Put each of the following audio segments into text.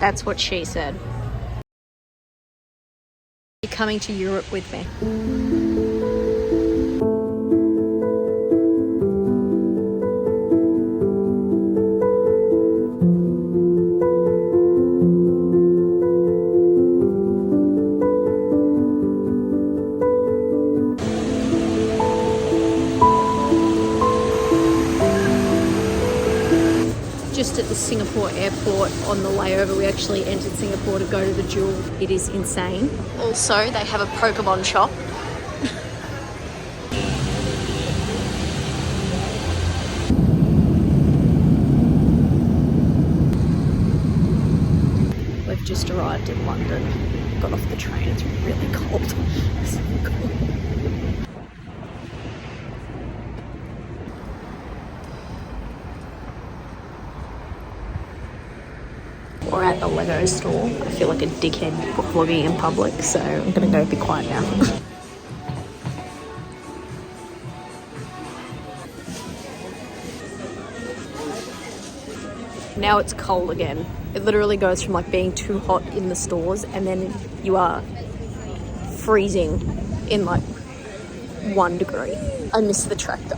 That's what she said. You're coming to Europe with me. Just at the Singapore airport on the layover, we actually entered Singapore to go to the Jewel. It is insane. Also, they have a Pokemon shop. We've just arrived in London. Got off the train, it's really cold. It's so cold. We're at the Lego store. I feel like a dickhead vlogging in public, so I'm gonna go be quiet now. Now it's cold again. It literally goes from like being too hot in the stores and then you are freezing in like 1 degree. I miss the tractor.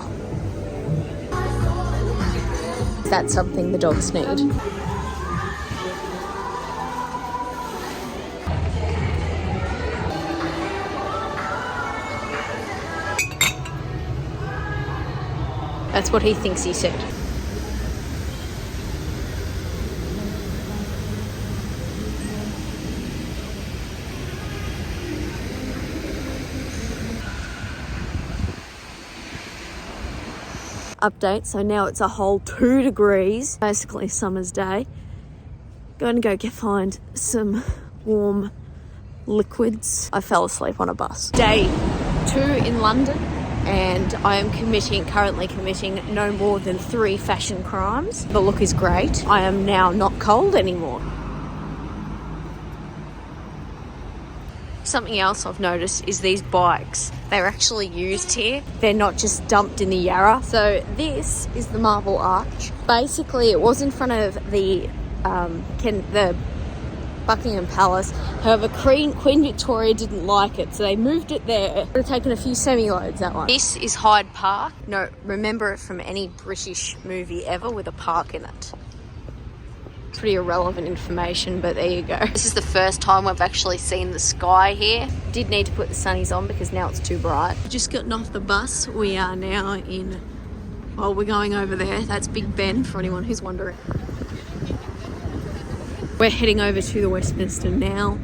That's something the dogs need. That's what he thinks he said. Update, so now it's a whole 2 degrees, basically summer's day. Going to go find some warm liquids. I fell asleep on a bus. Day 2 in London. And I am currently committing no more than 3 fashion crimes. The look is great. I am now not cold anymore. Something else I've noticed is these bikes. They're actually used here. They're not just dumped in the Yarra. So this is the Marble Arch. Basically, it was in front of the Buckingham Palace. However, Queen Victoria didn't like it, so they moved it there. They've taken a few semi-loads, that one. This is Hyde Park. No, remember it from any British movie ever with a park in it. Pretty irrelevant information, but there you go. This is the first time we've actually seen the sky here. Did need to put the sunnies on because now it's too bright. Just gotten off the bus. We are now in, well, we're going over there. That's Big Ben, for anyone who's wondering. We're heading over to the Westminster now.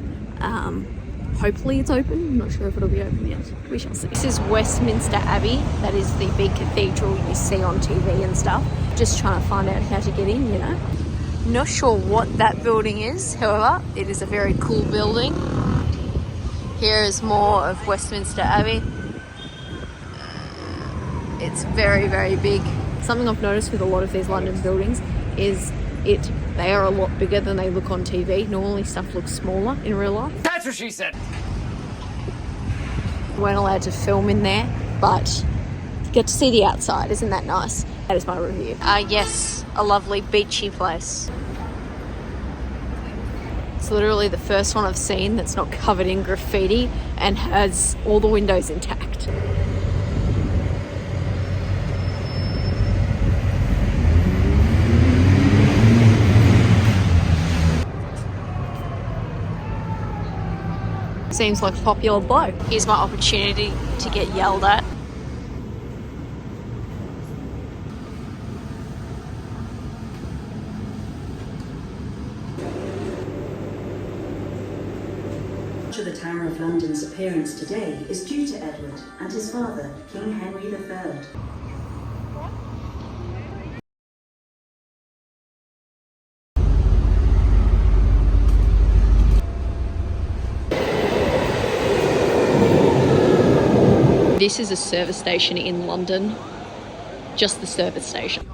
Hopefully it's open. I'm not sure if it'll be open yet. We shall see. This is Westminster Abbey. That is the big cathedral you see on TV and stuff. Just trying to find out how to get in, you know. Not sure what that building is. However, it is a very cool building. Here is more of Westminster Abbey. It's very, very big. Something I've noticed with a lot of these London buildings is they are a lot bigger than they look on TV. Normally stuff looks smaller in real life. That's what she said. We weren't allowed to film in there, but you get to see the outside. Isn't that nice? That is my review. Yes, a lovely beachy place. It's literally the first one I've seen that's not covered in graffiti and has all the windows intact. Seems like a popular bloke. Here's my opportunity to get yelled at. The Tower of London's appearance today is due to Edward and his father, King Henry III. This is a service station in London. Just the service station.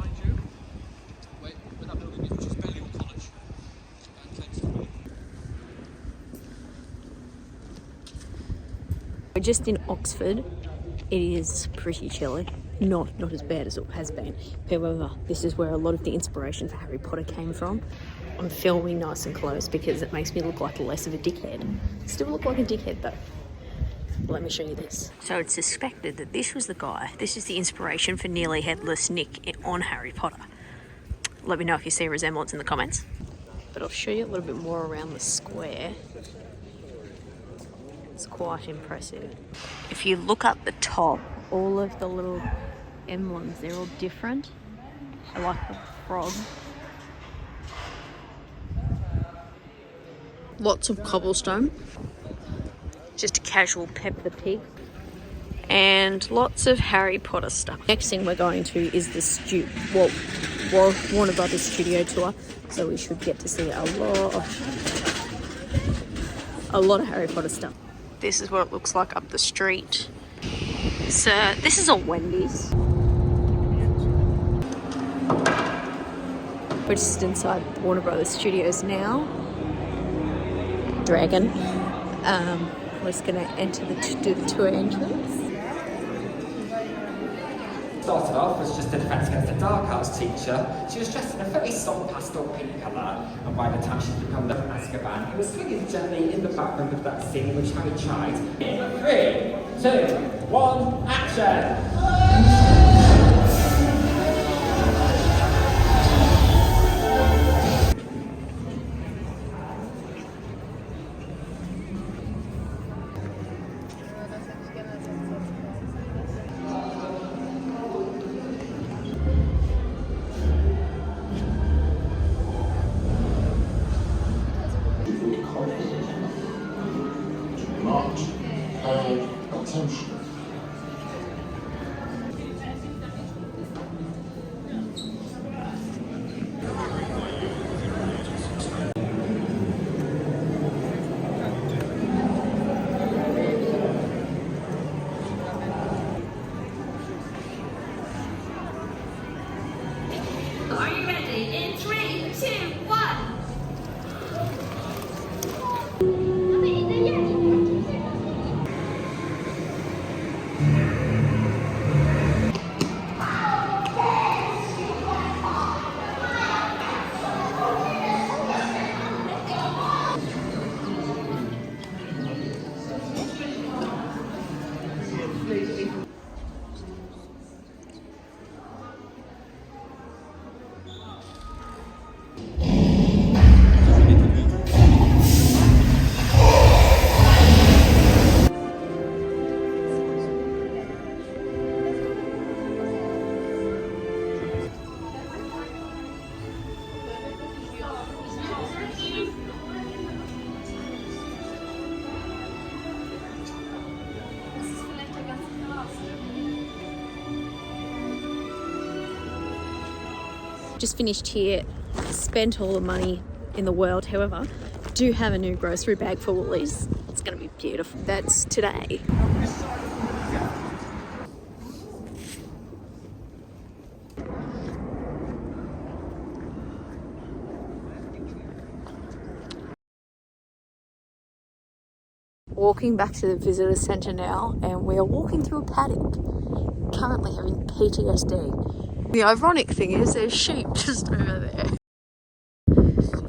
We're just in Oxford. It is pretty chilly. Not as bad as it has been. However, this is where a lot of the inspiration for Harry Potter came from. I'm filming nice and close because it makes me look like less of a dickhead. Still look like a dickhead though. Let me show you this. So it's suspected that this was the guy. This is the inspiration for nearly headless Nick on Harry Potter. Let me know if you see a resemblance in the comments. But I'll show you a little bit more around the square. It's quite impressive. If you look up the top, all of the little emblems, they're all different. I like the frog. Lots of cobblestone. Just a casual Peppa Pig. And lots of Harry Potter stuff. Next thing we're going to is the Warner Brothers studio tour. So we should get to see a lot of Harry Potter stuff. This is what it looks like up the street. So this is a Wendy's. We're just inside Warner Brothers Studios now. Dragon. We're just going to enter do the tour entrance. Started off as just a defence against a dark arts teacher. She was dressed in a very soft pastel pink colour, and by the time she's become the Azkaban, he was swinging gently in the background of that scene which Harry tried. In 3, 2, 1, action! Attention. Are you ready? In 3, 2, 1. Just finished here, spent all the money in the world. However, do have a new grocery bag for Woolies. It's going to be beautiful. That's today. Walking back to the visitor centre now, and we are walking through a paddock. Currently having PTSD. The ironic thing is there's sheep just over there.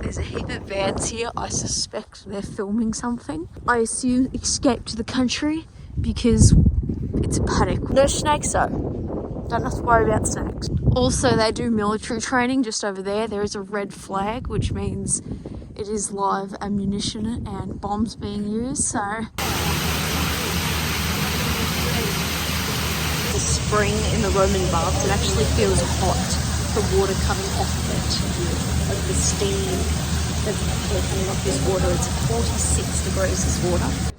There's a heap of vans here. I suspect they're filming something. I assume escape to the country because it's a paddock. No snakes though. Don't have to worry about snakes. Also, they do military training just over there. There is a red flag, which means it is live ammunition and bombs being used, so... The spring in the Roman baths, it actually feels hot. The water coming off of it, like the steam that's coming off this water. It's 46 degrees this water.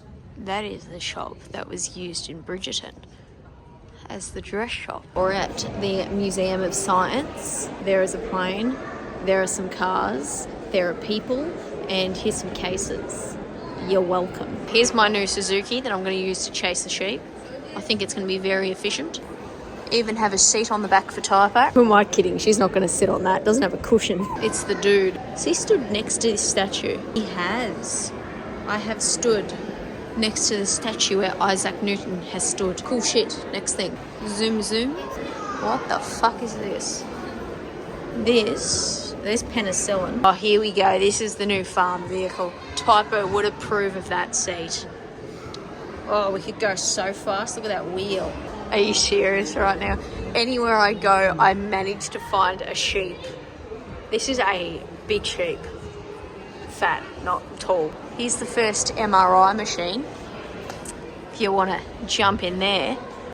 That is the shop that was used in Bridgerton as the dress shop. Or at the Museum of Science, there is a plane, there are some cars, there are people, and here's some cases. You're welcome. Here's my new Suzuki that I'm going to use to chase the sheep. I think it's going to be very efficient. Even have a seat on the back for tyre pack. Who am I kidding? She's not going to sit on that. Doesn't have a cushion. It's the dude. Has he stood next to this statue? He has. I have stood next to the statue where Isaac Newton has stood. Cool shit. Next thing. Zoom, zoom. What the fuck is this? This There's penicillin. Oh, here we go. This is the new farm vehicle. Typo would approve of that seat. Oh, we could go so fast. Look at that wheel. Are you serious right now? Anywhere I go, I manage to find a sheep. This is a big sheep. Fat, not tall. Here's the first MRI machine. If you want to jump in there.